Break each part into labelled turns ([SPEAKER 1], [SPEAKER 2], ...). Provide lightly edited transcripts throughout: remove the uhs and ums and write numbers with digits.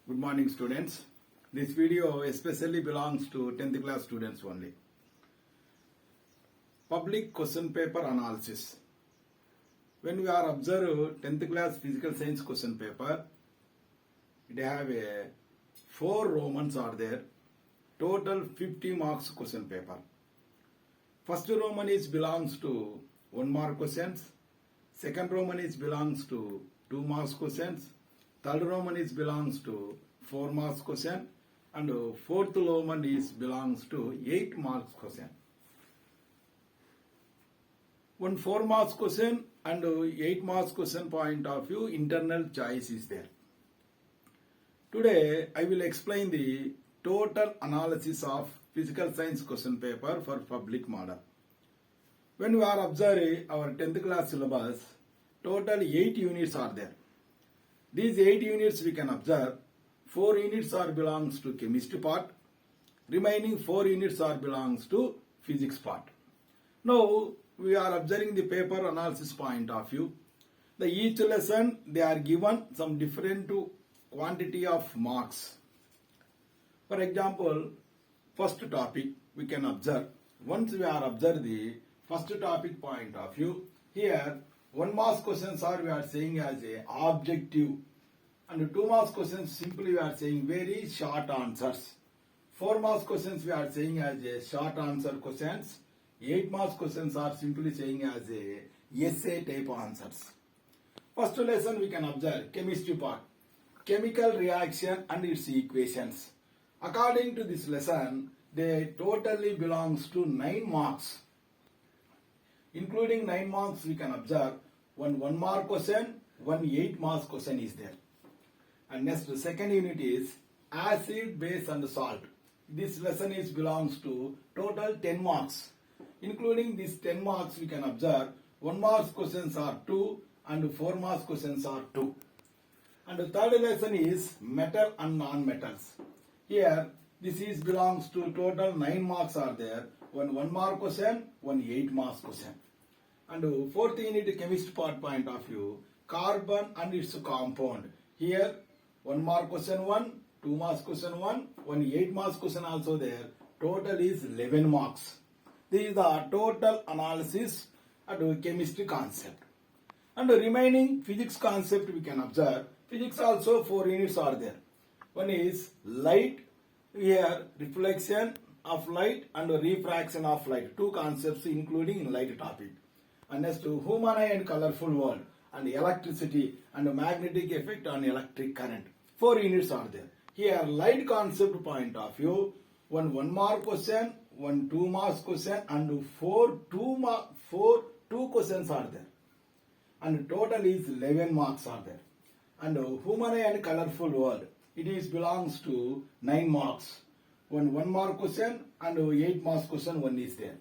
[SPEAKER 1] Good morning, students. This video especially belongs to 10th class students only. Public question paper analysis. When we are observe 10th class physical science question paper, it have a 4 Romans are there. Total 50 marks question paper. First Roman is belongs to 1 mark questions. Second Roman is belongs to 2 marks questions. Third Roman is belongs to 4 marks question, and fourth Roman is belongs to 8 marks question. One 4 marks question and 8 marks question point of view, internal choice is there. Today I will explain the total analysis of physical science question paper for public model. When we are observing our 10th class syllabus, total 8 units are there. These 8 units we can observe, 4 units are belongs to chemistry part, remaining 4 units are belongs to physics part. Now we are observing the paper analysis point of view. The each lesson they are given some different quantity of marks. For example, first topic we can observe. Once we are observe the first topic point of view, here 1 marks questions are we are saying as a objective, and 2 marks questions simply we are saying very short answers. 4 marks questions we are saying as a short answer questions. 8 marks questions are simply saying as a essay type answers. First lesson we can observe chemistry part, chemical reaction and its equations. According to this lesson, they totally belongs to 9 marks. Including 9 marks, we can observe one 1 mark question, one 8 marks question is there. And next, the second unit is acid, base and salt. This lesson is belongs to total 10 marks. Including these 10 marks, we can observe 1 marks questions are 2 and 4 marks questions are 2. And the third lesson is metal and non-metals. Here, this is belongs to total 9 marks are there. One 1 mark question, one 8 marks question. And fourth unit chemistry part point of view, carbon and its compound. Here 1 mark question 1, 2 marks question 1, one 8 marks question also there. Total is 11 marks. This is the total analysis and chemistry concept. And the remaining physics concept we can observe. Physics also 4 units are there. One is light, here reflection of light and refraction of light. 2 concepts including light topic. And next to human eye and colorful world, and electricity and magnetic effect on electric current. 4 units are there. Here light concept point of view, one 1 mark question, one 2 marks question, and 4 2 questions are there. And total is 11 marks are there. And human eye and colorful world, it is belongs to 9 marks. One 1 mark question and 8 marks question one is there.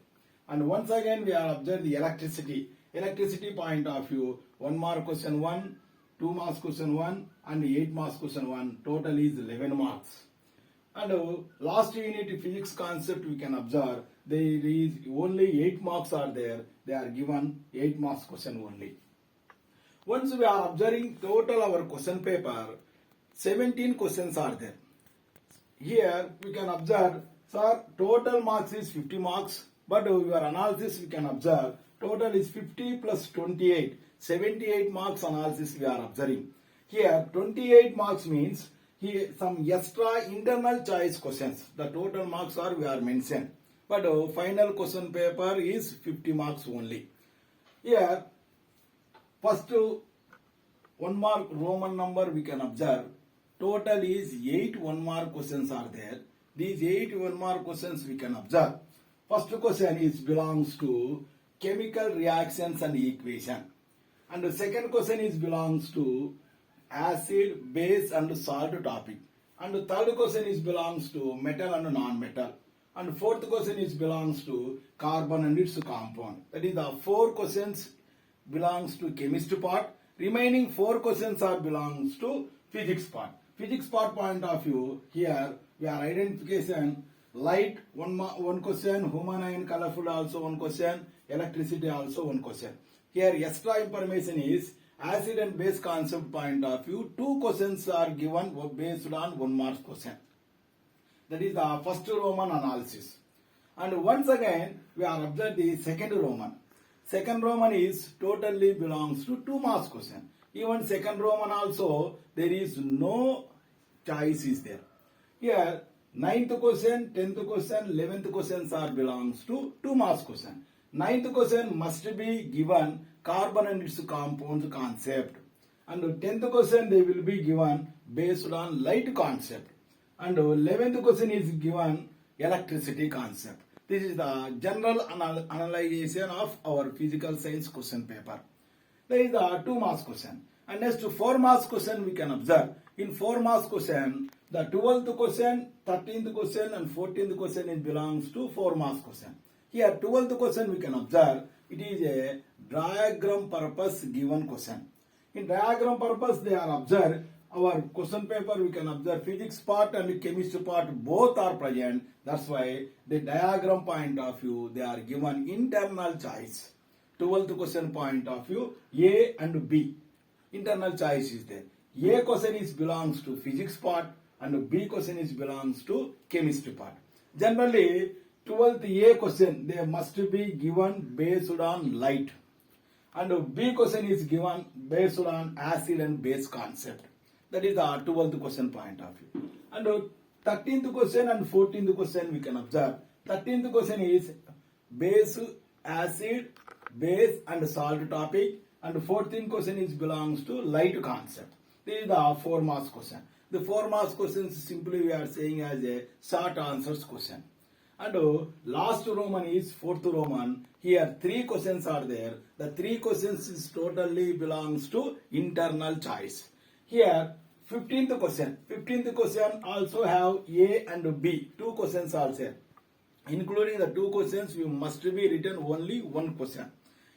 [SPEAKER 1] And once again we are observe the electricity. Electricity point of view, 1 mark question 1, 2 marks question 1 and 8 marks question 1. Total is 11 marks. And last unit physics concept we can observe, there is only 8 marks are there. They are given 8 marks question only. Once we are observing total our question paper, 17 questions are there. Here we can observe, sir, total marks is 50 marks. But your analysis we can observe, total is 50 plus 28, 78 marks analysis we are observing. Here 28 marks means here some extra internal choice questions. The total marks are we are mentioned. But final question paper is 50 marks only. Here first 1 mark Roman number we can observe, total is 8 1 mark questions are there. These 8 1 mark questions we can observe. First question is belongs to chemical reactions and equation. And the second question is belongs to acid, base and salt topic. And the third question is belongs to metal and non-metal. And fourth question is belongs to carbon and its compound. That is the 4 questions belongs to chemistry part. Remaining 4 questions are belongs to physics part. Physics part point of view, here we are identification. Light, 1 question, human eye and colorful also 1 question, electricity also 1 question. Here extra information is acid and base concept point of view, 2 questions are given based on 1 mark question. That is the first Roman analysis. And once again, we are observed the second Roman. Second Roman is totally belongs to 2 marks question. Even second Roman also, there is no choice is there. Here, 9th question, 10th question, 11th questions are belongs to 2 marks question. 9th question must be given carbon and its compounds concept. And 10th question they will be given based on light concept. And 11th question is given electricity concept. This is the general analyzation of our physical science question paper. There is the 2 marks question. And next to 4 marks question we can observe. In 4 marks question, the 12th question, 13th question and 14th question it belongs to 4 marks question. Here 12th question we can observe, it is a diagram purpose given question. In diagram purpose they are observed, our question paper we can observe physics part and chemistry part both are present. That's why the diagram point of view they are given internal choice. 12th question point of view A and B. Internal choice is there. A question is belongs to physics part and B question is belongs to chemistry part. Generally 12th A question they must be given based on light. And B question is given based on acid and base concept. That is the 12th question point of view. And 13th question and 14th question we can observe. 13th question is base, acid, base and salt topic. And 14th question is belongs to light concept. This is the 4 marks question. The 4 marks questions simply we are saying as a short answers question. And last Roman is 4th Roman. Here 3 questions are there. The 3 questions is totally belongs to internal choice. Here 15th question. 15th question also have A and B. 2 questions are there. Including the 2 questions, you must be written only 1 question.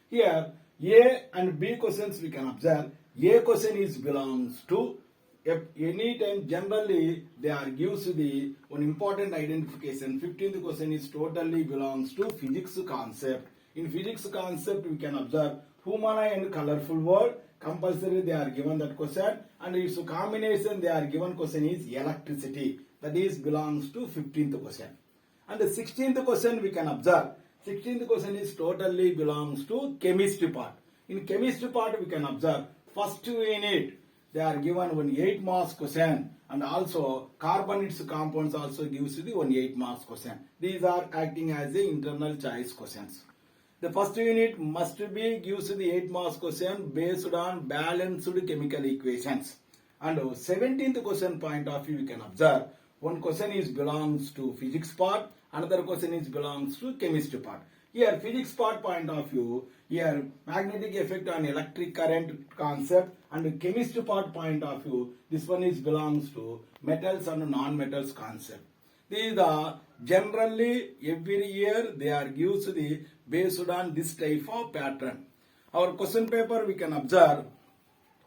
[SPEAKER 1] Here A and B questions we can observe. A question is belongs to any time generally they are gives the one important identification. 15th question is totally belongs to physics concept. In physics concept we can observe humanoid and colorful world. Compulsory they are given that question, and its combination they are given question is electricity. That is belongs to 15th question. And the 16th question we can observe. 16th question is totally belongs to chemistry part. In chemistry part we can observe first unit they are given 1 8 marks question, and also carbon its compounds also gives you the 1 8 marks question. These are acting as the internal choice questions. The first unit must be gives the 8 marks question based on balanced chemical equations. And 17th question point of view we can observe. One question is belongs to physics part, another question is belongs to chemistry part. Here physics part point of view, here magnetic effect on electric current concept, and chemistry part point of view, this one is belongs to metals and non-metals concept. These are generally every year they are gives the based on this type of pattern. Our question paper we can observe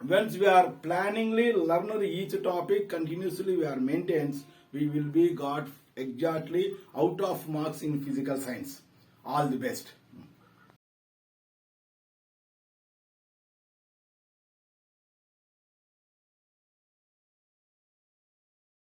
[SPEAKER 1] once we are planningly learn each topic continuously we are maintains, we will be got exactly out of marks in physical science. All the best.